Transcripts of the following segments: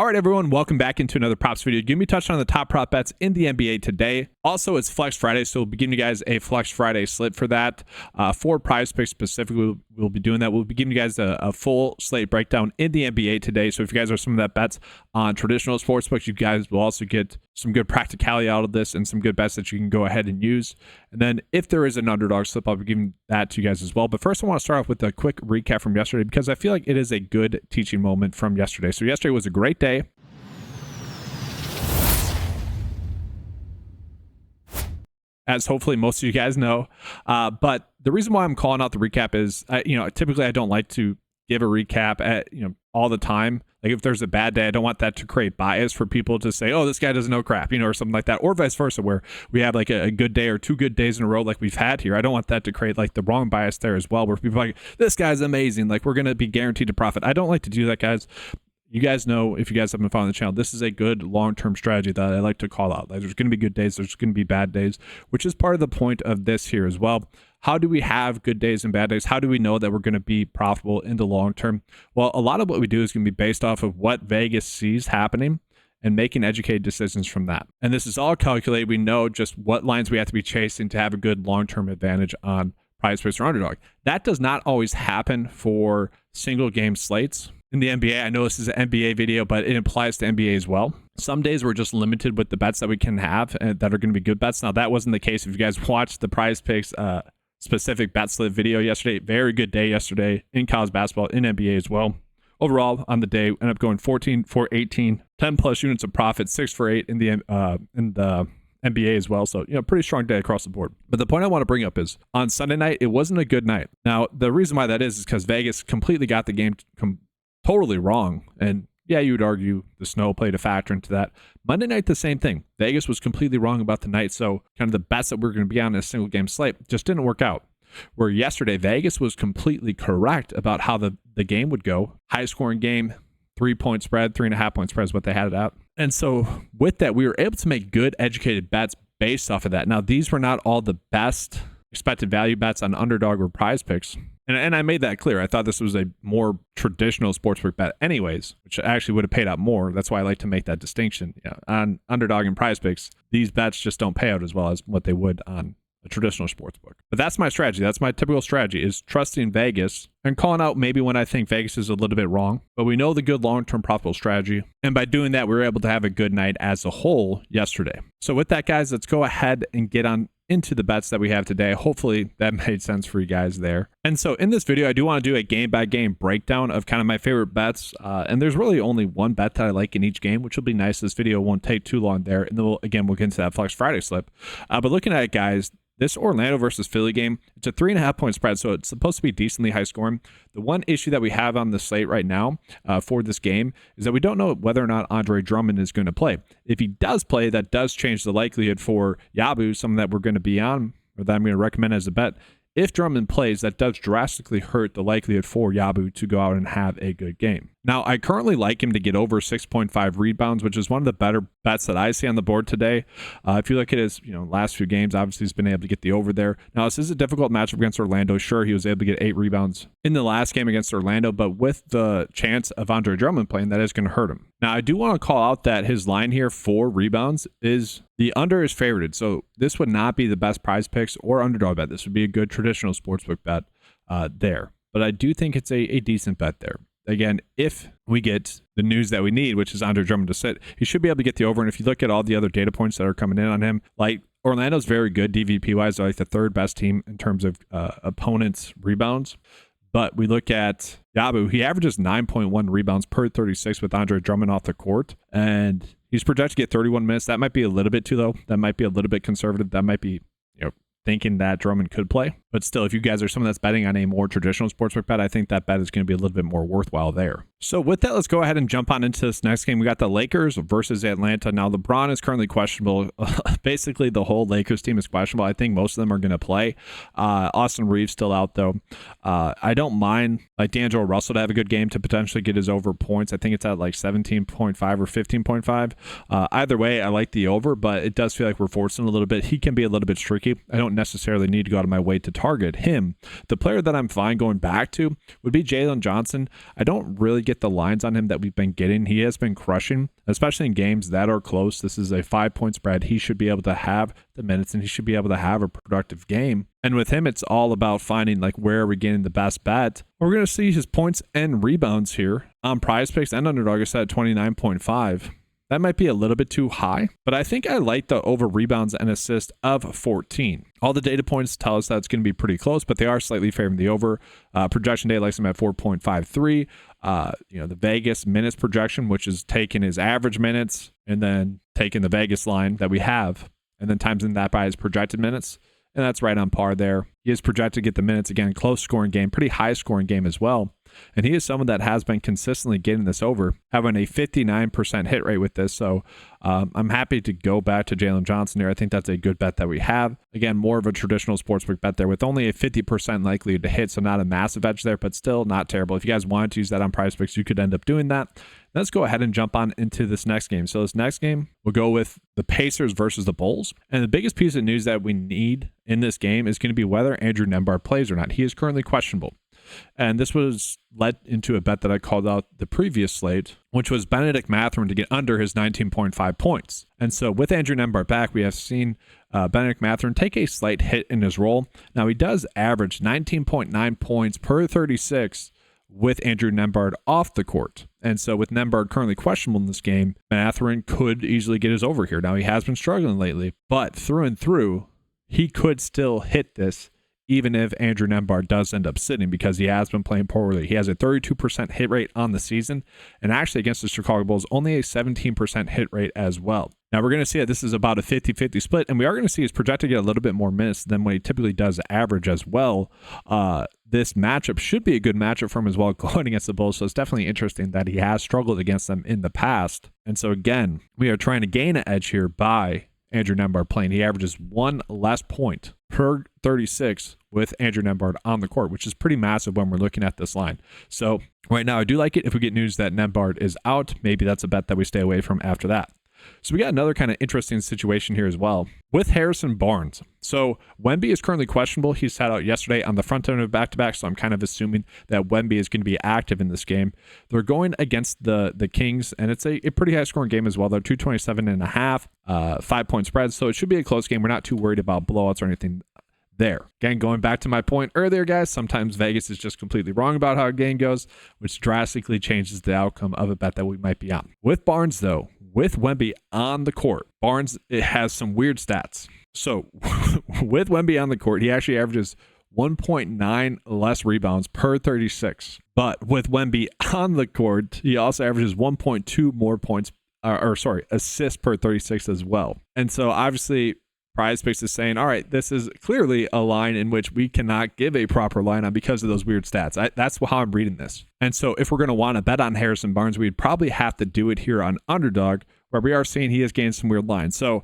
All right, everyone, welcome back into another props video. Give me a touch on the top prop bets in the NBA today. Also, it's Flex Friday, so we'll be giving you guys a Flex Friday slate for that. For PrizePicks specifically, we'll be doing that. We'll be giving you guys a full slate breakdown in the NBA today. So if you guys are some of that bets on traditional sportsbooks, you guys will also get some good practicality out of this and some good bets that you can go ahead and use. And then if there is an underdog slip, I'll be giving that to you guys as well. But first, I want to start off with a quick recap from yesterday because I feel like it is a good teaching moment from yesterday. So yesterday was a great day. As hopefully most of you guys know. But the reason why I'm calling out the recap is, typically I don't like to give a recap at, all the time. Like if there's a bad day, I don't want that to create bias for people to say, oh, this guy doesn't know crap, or something like that, or vice versa, where we have like a good day or two good days in a row like we've had here. I don't want that to create like the wrong bias there as well, where people are like, this guy's amazing, like we're going to be guaranteed to profit. I don't like to do that, guys. You guys know, if you guys have been following the channel, this is a good long-term strategy that I like to call out. Like, there's going to be good days, there's going to be bad days, which is part of the point of this here as well. How do we have good days and bad days? How do we know that we're going to be profitable in the long term? Well, a lot of what we do is going to be based off of what Vegas sees happening and making educated decisions from that. And this is all calculated. We know just what lines we have to be chasing to have a good long-term advantage on PrizePicks or Underdog. That does not always happen for single game slates. In the NBA, I know this is an NBA video, but it applies to NBA as well. Some days we're just limited with the bets that we can have and that are going to be good bets. Now, that wasn't the case. If you guys watched the PrizePicks specific bet slip video yesterday, very good day yesterday in college basketball, in NBA as well. Overall, on the day, ended up going 14 for 18, 10 plus units of profit, 6 for 8 in the NBA as well. So, pretty strong day across the board. But the point I want to bring up is on Sunday night, it wasn't a good night. Now, the reason why that is because Vegas completely got the game totally wrong. And yeah, you would argue the snow played a factor into that. Monday night, the same thing. Vegas was completely wrong about the night. So kind of the bets that we're going to be on in a single game slate just didn't work out. Where yesterday, Vegas was completely correct about how the game would go. High scoring game, 3-point spread, 3.5 point spread is what they had it at. And so with that, we were able to make good educated bets based off of that. Now, these were not all the best expected value bets on Underdog or PrizePicks. And I made that clear. I thought this was a more traditional sportsbook bet anyways, which actually would have paid out more. That's why I like to make that distinction. On Underdog and PrizePicks, these bets just don't pay out as well as what they would on a traditional sportsbook. But that's my strategy. That's my typical strategy, is trusting Vegas and calling out maybe when I think Vegas is a little bit wrong. But we know the good long-term profitable strategy. And by doing that, we were able to have a good night as a whole yesterday. So with that, guys, let's go ahead and get on into the bets that we have today. Hopefully that made sense for you guys there. And so in this video, I do want to do a game by game breakdown of kind of my favorite bets. And there's really only one bet that I like in each game, which will be nice. This video won't take too long there. And then we'll get into that Flex Friday slip. But looking at it, guys, this Orlando versus Philly game, it's a 3.5 point spread, so it's supposed to be decently high scoring. The one issue that we have on the slate right now for this game is that we don't know whether or not Andre Drummond is going to play. If he does play, that does change the likelihood for Yabu, someone that we're going to be on, or that I'm going to recommend as a bet. If Drummond plays, that does drastically hurt the likelihood for Yabu to go out and have a good game. Now, I currently like him to get over 6.5 rebounds, which is one of the better bets that I see on the board today. If you look at his last few games, obviously he's been able to get the over there. Now, this is a difficult matchup against Orlando. Sure, he was able to get 8 rebounds in the last game against Orlando, but with the chance of Andre Drummond playing, that is going to hurt him. Now, I do want to call out that his line here for rebounds is the under is favorited. So this would not be the best PrizePicks or Underdog bet. This would be a good traditional sportsbook bet there. But I do think it's a decent bet there. Again, if we get the news that we need, which is Andre Drummond to sit, he should be able to get the over. And if you look at all the other data points that are coming in on him, like Orlando's very good DVP-wise. They're like the third best team in terms of opponents' rebounds. But we look at Yabu, he averages 9.1 rebounds per 36 with Andre Drummond off the court. And he's projected to get 31 minutes. That might be a little bit too low. That might be a little bit conservative. That might be, thinking that Drummond could play. But still, if you guys are someone that's betting on a more traditional sportsbook bet, I think that bet is going to be a little bit more worthwhile there. So with that, let's go ahead and jump on into this next game. We got the Lakers versus Atlanta. Now, LeBron is currently questionable. Basically, the whole Lakers team is questionable. I think most of them are going to play. Austin Reeves still out, though. I don't mind like D'Angelo Russell to have a good game to potentially get his over points. I think it's at like 17.5 or 15.5. Either way, I like the over, but it does feel like we're forcing a little bit. He can be a little bit streaky. I don't necessarily need to go out of my way to target him. The player that I'm fine going back to would be Jalen Johnson. I don't really get the lines on him that we've been getting. He has been crushing, especially in games that are close. This is a 5-point spread. He should be able to have the minutes and he should be able to have a productive game. And with him, it's all about finding like where are we getting the best bet. We're going to see his points and rebounds here on PrizePicks and Underdog is set at 29.5. That might be a little bit too high, but I think I like the over rebounds and assists of 14. All the data points tell us that it's going to be pretty close, but they are slightly favoring the over. Projection day likes them at 4.53. The Vegas minutes projection, which is taking his average minutes and then taking the Vegas line that we have and then timesing that by his projected minutes. And that's right on par there. He is projected to get the minutes again, close scoring game, pretty high scoring game as well. And he is someone that has been consistently getting this over, having a 59% hit rate with this. So I'm happy to go back to Jalen Johnson here. I think that's a good bet that we have. Again, more of a traditional sportsbook bet there with only a 50% likelihood to hit. So not a massive edge there, but still not terrible. If you guys wanted to use that on PrizePicks, you could end up doing that. Let's go ahead and jump on into this next game. So this next game, we'll go with the Pacers versus the Bulls. And the biggest piece of news that we need in this game is going to be whether Andrew Nembhard plays or not. He is currently questionable. And this was led into a bet that I called out the previous slate, which was Benedict Mathurin to get under his 19.5 points. And so with Andrew Nembhard back, we have seen Benedict Mathurin take a slight hit in his role. Now he does average 19.9 points per 36 with Andrew Nembhard off the court. And so with Nembhard currently questionable in this game, Mathurin could easily get his over here. Now he has been struggling lately, but through and through, he could still hit this even if Andrew Nembhard does end up sitting because he has been playing poorly. He has a 32% hit rate on the season, and actually against the Chicago Bulls, only a 17% hit rate as well. Now we're going to see that this is about a 50-50 split, and we are going to see his projected to get a little bit more minutes than what he typically does average as well. This matchup should be a good matchup for him as well going against the Bulls, so it's definitely interesting that he has struggled against them in the past. And so again, we are trying to gain an edge here by Andrew Nembhard playing. He averages one less point per 36 with Andrew Nembhard on the court, which is pretty massive when we're looking at this line. So right now, I do like it. If we get news that Nembhard is out, maybe that's a bet that we stay away from after that. So we got another kind of interesting situation here as well with Harrison Barnes. So Wemby is currently questionable. He sat out yesterday on the front end of back-to-back, so I'm kind of assuming that Wemby is going to be active in this game. They're going against the Kings, and it's a pretty high-scoring game as well. They're 227.5, 5-point spread, so it should be a close game. We're not too worried about blowouts or anything there. Again, going back to my point earlier, guys, sometimes Vegas is just completely wrong about how a game goes, which drastically changes the outcome of a bet that we might be on. With Barnes, though, with Wemby on the court, Barnes, it has some weird stats. So with Wemby on the court, he actually averages 1.9 less rebounds per 36. But with Wemby on the court, he also averages 1.2 more points, assists per 36 as well. And so obviously, PrizePicks is saying, all right, this is clearly a line in which we cannot give a proper line on because of those weird stats. That's how I'm reading this. And so if we're going to want to bet on Harrison Barnes, we'd probably have to do it here on Underdog, where we are seeing he has gained some weird lines. So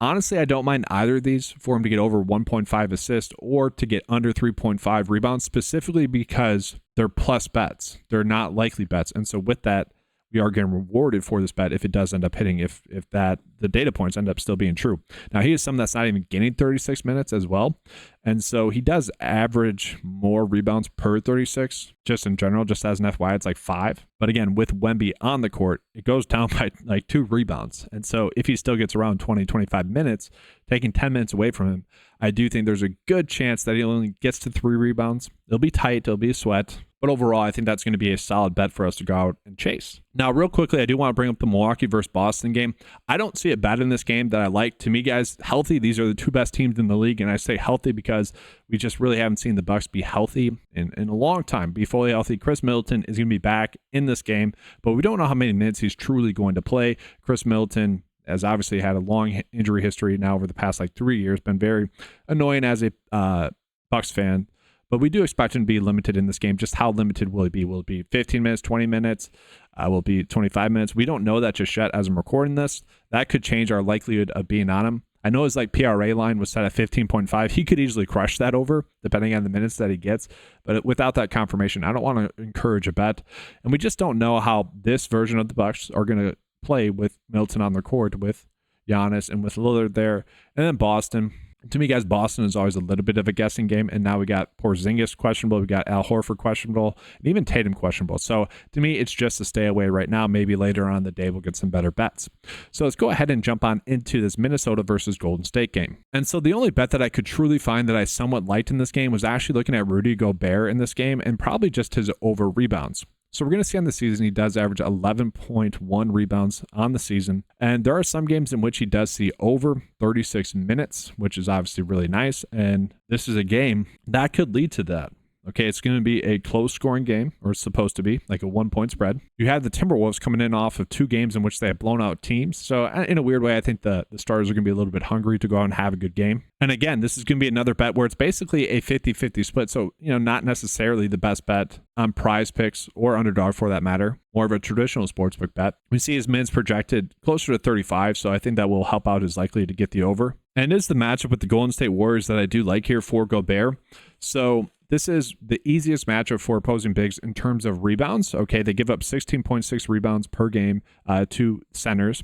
honestly, I don't mind either of these for him to get over 1.5 assists or to get under 3.5 rebounds, specifically because they're plus bets. They're not likely bets. And so with that, we are getting rewarded for this bet if it does end up hitting, if that the data points end up still being true. Now, he is someone that's not even getting 36 minutes as well. And so he does average more rebounds per 36, just in general, just as an FYI, it's like 5. But again, with Wemby on the court, it goes down by like 2 rebounds. And so if he still gets around 20, 25 minutes, taking 10 minutes away from him, I do think there's a good chance that he only gets to 3 rebounds. It'll be tight, it'll be a sweat. But overall, I think that's going to be a solid bet for us to go out and chase. Now, real quickly, I do want to bring up the Milwaukee versus Boston game. I don't see a bet in this game that I like. To me, guys, healthy, these are the 2 best teams in the league. And I say healthy because we just really haven't seen the Bucks be healthy in a long time, be fully healthy. Chris Middleton is going to be back in this game, but we don't know how many minutes he's truly going to play. Chris Middleton has obviously had a long injury history now over the past 3 years, been very annoying as a Bucks fan. But we do expect him to be limited in this game. Just how limited will he be? Will it be 15 minutes, 20 minutes? Will it be 25 minutes? We don't know that just yet as I'm recording this. That could change our likelihood of being on him. I know his PRA line was set at 15.5. He could easily crush that over, depending on the minutes that he gets. But without that confirmation, I don't want to encourage a bet. And we just don't know how this version of the Bucks are going to play with Middleton on the court, with Giannis and with Lillard there. And then Boston, To me, guys, Boston is always a little bit of a guessing game. And now we got Porzingis questionable. We got Al Horford questionable, and even Tatum questionable. So to me, it's just a stay away right now. Maybe later on in the day, we'll get some better bets. So let's go ahead and jump on into this Minnesota versus Golden State game. And so the only bet that I could truly find that I somewhat liked in this game was actually looking at Rudy Gobert in this game, and probably just his over rebounds. So we're going to see on the season, he does average 11.1 rebounds on the season. And there are some games in which he does see over 36 minutes, which is obviously really nice. And this is a game that could lead to that. Okay, it's going to be a close scoring game, or it's supposed to be, like a 1-point spread. You have the Timberwolves coming in off of 2 games in which they have blown out teams. So in a weird way, I think the Stars are going to be a little bit hungry to go out and have a good game. And again, this is going to be another bet where it's basically a 50-50 split. So, not necessarily the best bet on PrizePicks or Underdog for that matter. More of a traditional sportsbook bet. We see his minutes projected closer to 35, so I think that will help out his likely to get the over. And it is the matchup with the Golden State Warriors that I do like here for Gobert. So this is the easiest matchup for opposing bigs in terms of rebounds. Okay, they give up 16.6 rebounds per game to centers.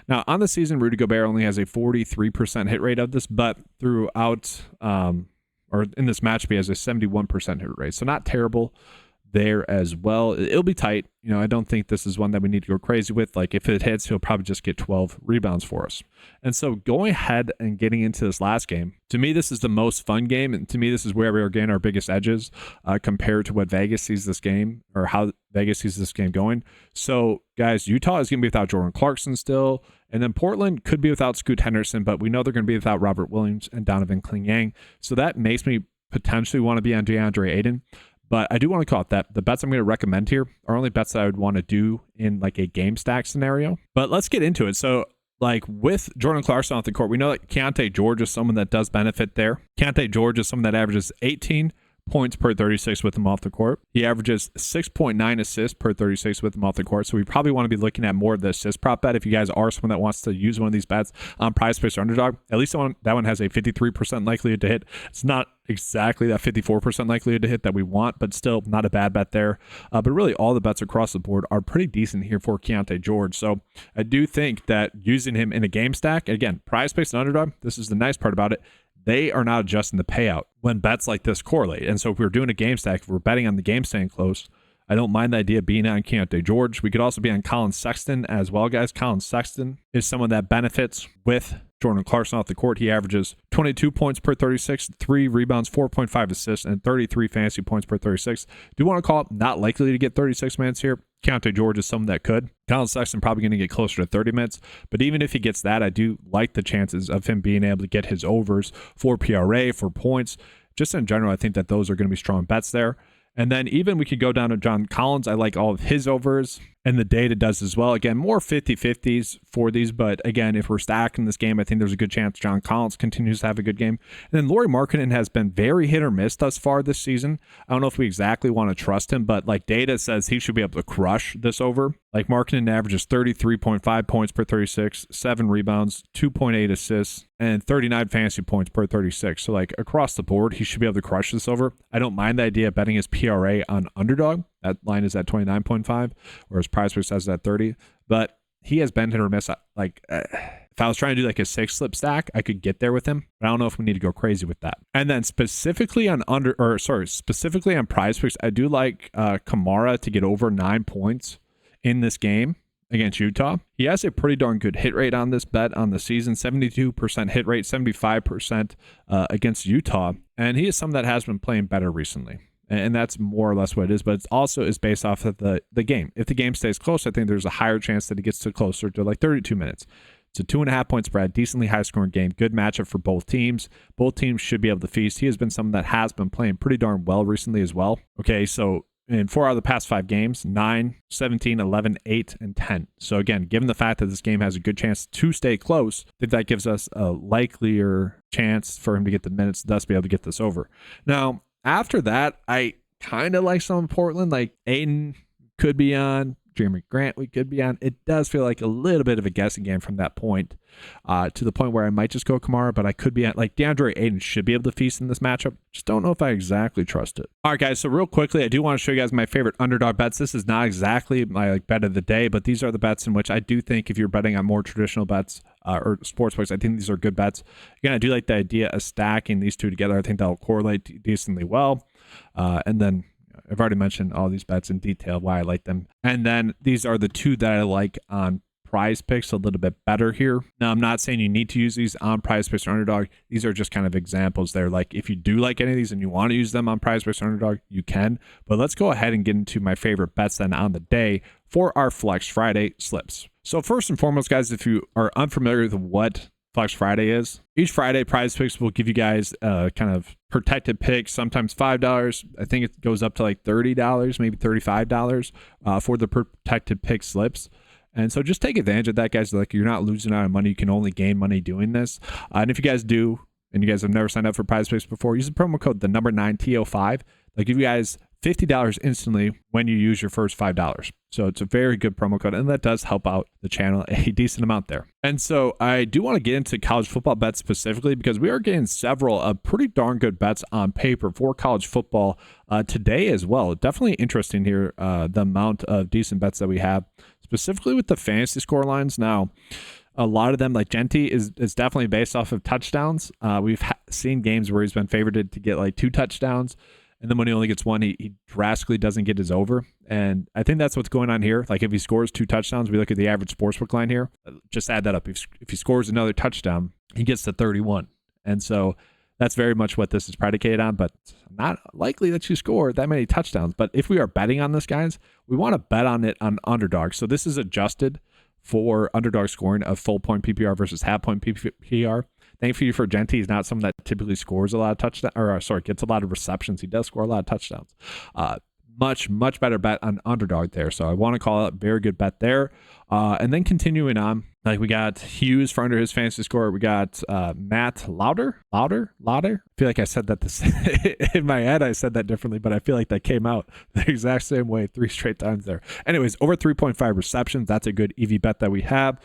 Now, on the season, Rudy Gobert only has a 43% hit rate of this, but throughout, or in this matchup, he has a 71% hit rate. So not terrible there as well. It'll be tight. I don't think this is one that we need to go crazy with. Like, if it hits, he'll probably just get 12 rebounds for us. And so going ahead and getting into this last game, to me, this is the most fun game. And to me, this is where we are getting our biggest edges compared to what Vegas sees this game, or how Vegas sees this game going. So guys, Utah is going to be without Jordan Clarkson still. And then Portland could be without Scoot Henderson, but we know they're going to be without Robert Williams and Donovan Clingan. So that makes me potentially want to be on DeAndre Ayton. But I do want to call it that. The bets I'm going to recommend here are only bets that I would want to do in like a game stack scenario. But let's get into it. So like with Jordan Clarkson off the court, we know that Keontae George is someone that does benefit there. Keontae George is someone that averages 18 points per 36 with him off the court. He averages 6.9 assists per 36 with him off the court. So we probably want to be looking at more of the assist prop bet. If you guys are someone that wants to use one of these bets on PrizePicks or Underdog, at least that one has a 53% likelihood to hit. It's not exactly that 54% likelihood to hit that we want, but still not a bad bet there. But really all the bets across the board are pretty decent here for Keontae George. So I do think that using him in a game stack, again, PrizePicks and Underdog, this is the nice part about it. They are not adjusting the payout when bets like this correlate. And so if we're doing a game stack, if we're betting on the game staying close, I don't mind the idea of being on Keontae George. We could also be on Colin Sexton as well, guys. Colin Sexton is someone that benefits with Jordan Clarkson off the court. He averages 22 points per 36, 3 rebounds, 4.5 assists, and 33 fantasy points per 36. Do want to call it not likely to get 36 minutes here. Keontae George is someone that could. Colin Sexton probably going to get closer to 30 minutes. But even if he gets that, I do like the chances of him being able to get his overs for PRA, for points. Just in general, I think that those are going to be strong bets there. And then even we could go down to John Collins. I like all of his overs, and the data does as well. Again, more 50-50s for these, but again, if we're stacking this game, I think there's a good chance John Collins continues to have a good game. And then Lauri Markkanen has been very hit or miss thus far this season. I don't know if we exactly want to trust him, but like data says he should be able to crush this over. Like Markkanen averages 33.5 points per 36, 7 rebounds, 2.8 assists, and 39 fantasy points per 36. So like across the board, he should be able to crush this over. I don't mind the idea of betting his PRA on Underdog. That line is at 29.5, whereas PrizePicks has it at 30. But he has been hit or miss. Like if I was trying to do like a 6-slip stack, I could get there with him. But I don't know if we need to go crazy with that. And then specifically on PrizePicks, I do like Kamara to get over 9 points in this game against Utah. He has a pretty darn good hit rate on this bet on the season, 72% hit rate, 75% against Utah. And he is someone that has been playing better recently. And that's more or less what it is, but it also is based off of the game. If the game stays close, I think there's a higher chance that it gets to closer to like 32 minutes. It's a 2.5-point spread, decently high-scoring game, good matchup for both teams. Both teams should be able to feast. He has been someone that has been playing pretty darn well recently as well. Okay, so in 4 out of the past 5 games, 9, 17, 11, 8, and 10. So again, given the fact that this game has a good chance to stay close, I think that gives us a likelier chance for him to get the minutes, thus be able to get this over. Now, after that, I kind of like some in Portland. Like Aiden could be on, Jeremy Grant we could be on. It does feel like a little bit of a guessing game from that point to the point where I might just go Kamara, but I could be at like DeAndre Ayton should be able to feast in this matchup. Just don't know if I exactly trust it. All right, guys. So real quickly, I do want to show you guys my favorite underdog bets. This is not exactly my like bet of the day, but these are the bets in which I do think if you're betting on more traditional bets or sports books, I think these are good bets. Again, I do like the idea of stacking these two together. I think that'll correlate decently well. And then I've already mentioned all these bets in detail, why I like them. And then these are the two that I like on PrizePicks a little bit better here. Now, I'm not saying you need to use these on PrizePicks or Underdog. These are just kind of examples there. Like if you do like any of these and you want to use them on PrizePicks or Underdog, you can. But let's go ahead and get into my favorite bets then on the day for our Flex Friday slips. So first and foremost, guys, if you are unfamiliar with what Flex Friday is, each Friday PrizePicks will give you guys kind of protected picks, sometimes $5. I think it goes up to like $30, maybe $35 for the protected pick slips. And so just take advantage of that, guys. Like you're not losing out on money. You can only gain money doing this. And if you guys do, and you guys have never signed up for PrizePicks before, use the promo code the number 9TO5. They'll give you guys $50 instantly when you use your first $5. So it's a very good promo code, and that does help out the channel a decent amount there. And so I do want to get into college football bets specifically because we are getting several pretty darn good bets on paper for college football today as well. Definitely interesting here, the amount of decent bets that we have, specifically with the fantasy score lines. Now, a lot of them, like Genti, is definitely based off of touchdowns. We've seen games where he's been favored to get like 2 touchdowns. And then when he only gets 1, he drastically doesn't get his over. And I think that's what's going on here. Like if he scores 2 touchdowns, we look at the average sportsbook line here. Just add that up. If he scores another touchdown, he gets to 31. And so that's very much what this is predicated on, but not likely that you score that many touchdowns. But if we are betting on this, guys, we want to bet on it on Underdog. So this is adjusted for Underdog scoring of full point PPR versus half point PPR. Thankfully for Genti, he's not someone that typically scores a lot of touchdowns, gets a lot of receptions. He does score a lot of touchdowns. Much better bet on Underdog there. So I want to call it a very good bet there. And then continuing on, like we got Hughes for under his fantasy score. We got Matt Lauder. I feel like I said that in my head. I said that differently, but I feel like that came out the exact same way 3 straight times there. Anyways, over 3.5 receptions. That's a good EV bet that we have.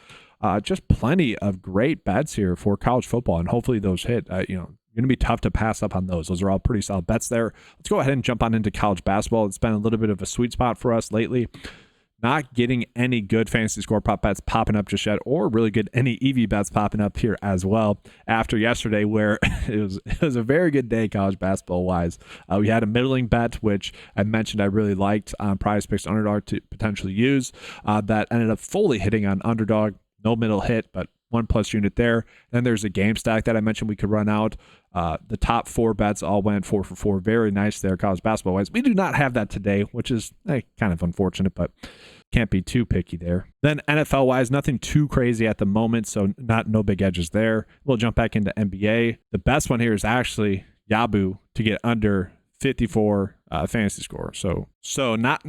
Just plenty of great bets here for college football, and hopefully those hit. Going to be tough to pass up on those. Those are all pretty solid bets there. Let's go ahead and jump on into college basketball. It's been a little bit of a sweet spot for us lately. Not getting any good fantasy score prop bets popping up just yet, or really good any EV bets popping up here as well. After yesterday, where it was a very good day college basketball wise. We had a middling bet, which I mentioned I really liked on PrizePicks Underdog to potentially use. That ended up fully hitting on Underdog. No middle hit, but 1+ unit there. Then there's a game stack that I mentioned we could run out. The top 4 bets all went 4 for 4. Very nice there, college basketball wise. We do not have that today, which is kind of unfortunate, but can't be too picky there. Then NFL wise, nothing too crazy at the moment, so no big edges there. We'll jump back into NBA. The best one here is actually Yabu to get under 54 fantasy score. So not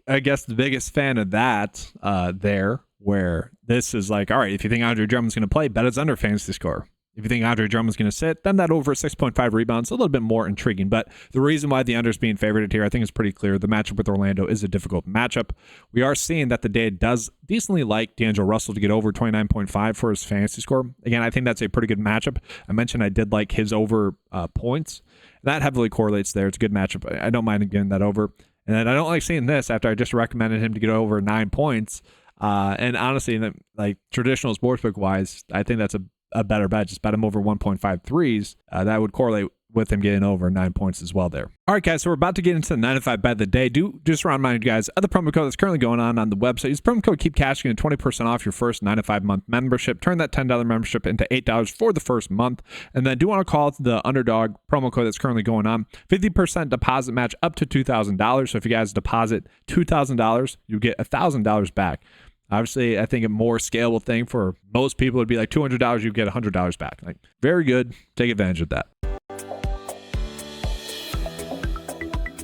I guess the biggest fan of that there. Where this is like, all right, if you think Andre Drummond's going to play, bet it's under fantasy score. If you think Andre Drummond's going to sit, then that over 6.5 rebounds, a little bit more intriguing. But the reason why the under is being favored here, I think is pretty clear. The matchup with Orlando is a difficult matchup. We are seeing that the day does decently like D'Angelo Russell to get over 29.5 for his fantasy score. Again, I think that's a pretty good matchup. I mentioned I did like his over points. That heavily correlates there. It's a good matchup. I don't mind getting that over. And then I don't like seeing this after I just recommended him to get over 9 points. And honestly, like traditional sportsbook wise, I think that's a better bet. Just bet him over 1.53s. That would correlate with him getting over 9 points as well there. All right, guys, so we're about to get into the 9-5 bet of the day. Do just remind you guys of the promo code that's currently going on the website. Use promo code Keep Cash, getting 20% off your first 9-5 month membership. Turn that $10 membership into $8 for the first month. And then do want to call it the Underdog promo code that's currently going on. 50% deposit match up to $2,000. So if you guys deposit $2,000, you get $1,000 back. Obviously, I think a more scalable thing for most people would be like $200, you get $100 back. Like, very good. Take advantage of that.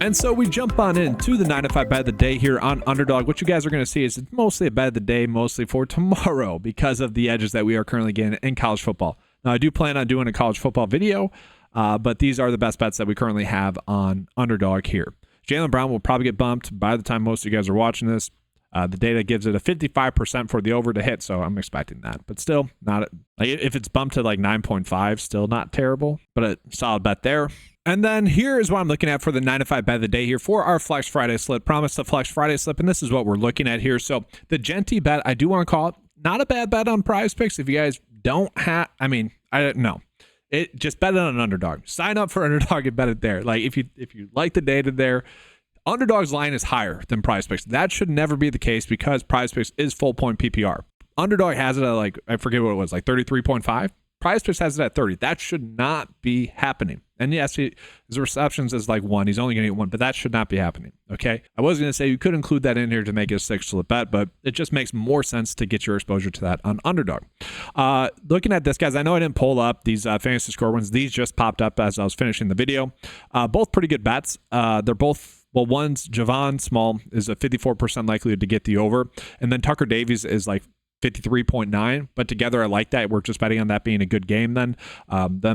And so we jump on into the 9-5 bet of the day here on Underdog. What you guys are going to see is it's mostly a bet of the day, mostly for tomorrow because of the edges that we are currently getting in college football. Now, I do plan on doing a college football video, but these are the best bets that we currently have on Underdog here. Jaylen Brown will probably get bumped by the time most of you guys are watching this. The data gives it a 55% for the over to hit, so I'm expecting that. But still, not like if it's bumped to like 9.5, still not terrible, but a solid bet there. And then here is what I'm looking at for the 9 to 5 bet of the day here for our Flex Friday slip. Promise the Flex Friday slip, and this is what we're looking at here. So the Genty bet, I do want to call it not a bad bet on PrizePicks. If you guys don't have, I mean, I don't know. It just bet it on an Underdog. Sign up for Underdog and bet it there. Like if you like the data there, Underdog's line is higher than PrizePicks. That should never be the case because PrizePicks is full point PPR. Underdog has it at like, I forget what it was, like 33.5. PrizePicks has it at 30. That should not be happening. And yes, his receptions is like 1. He's only going to get 1, but that should not be happening. Okay. I was going to say you could include that in here to make it a 6 slip bet, but it just makes more sense to get your exposure to that on Underdog. Looking at this, guys, I know I didn't pull up these fantasy score ones. These just popped up as I was finishing the video. Both pretty good bets. They're both, well, one's Javon Small is a 54% likelihood to get the over, and then Tucker Davies is like 53.9, but together I like that. We're just betting on that being a good game then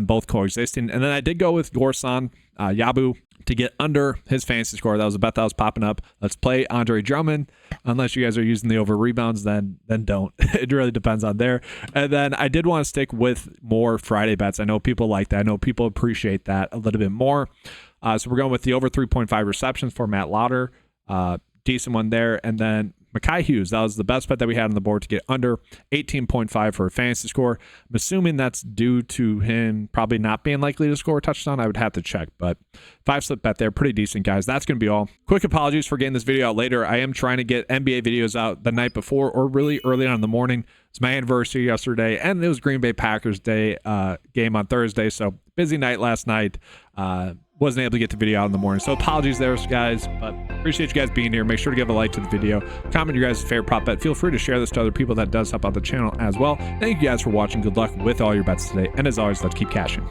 both coexisting. And then I did go with Gorsan Yabu to get under his fantasy score. That was a bet that was popping up. Let's play Andre Drummond. Unless you guys are using the over rebounds, then don't. It really depends on there. And then I did want to stick with more Friday bets. I know people like that. I know people appreciate that a little bit more. So we're going with the over 3.5 receptions for Matt Lauder. Decent one there. And then Mekhi Hughes, that was the best bet that we had on the board to get under 18.5 for a fantasy score. I'm assuming that's due to him probably not being likely to score a touchdown. I would have to check, but 5 slip bet there. Pretty decent, guys. That's going to be all. Quick apologies for getting this video out later. I am trying to get NBA videos out the night before or really early on in the morning. It's my anniversary yesterday, and it was Green Bay Packers Day game on Thursday, so busy night last night. Wasn't able to get the video out in the morning, so apologies there, guys, but appreciate you guys being here. Make sure to give a like to the video, comment your guys' favorite prop bet. Feel free to share this to other people. That does help out the channel as well. Thank you guys for watching. Good luck with all your bets today, and as always, let's keep cashing.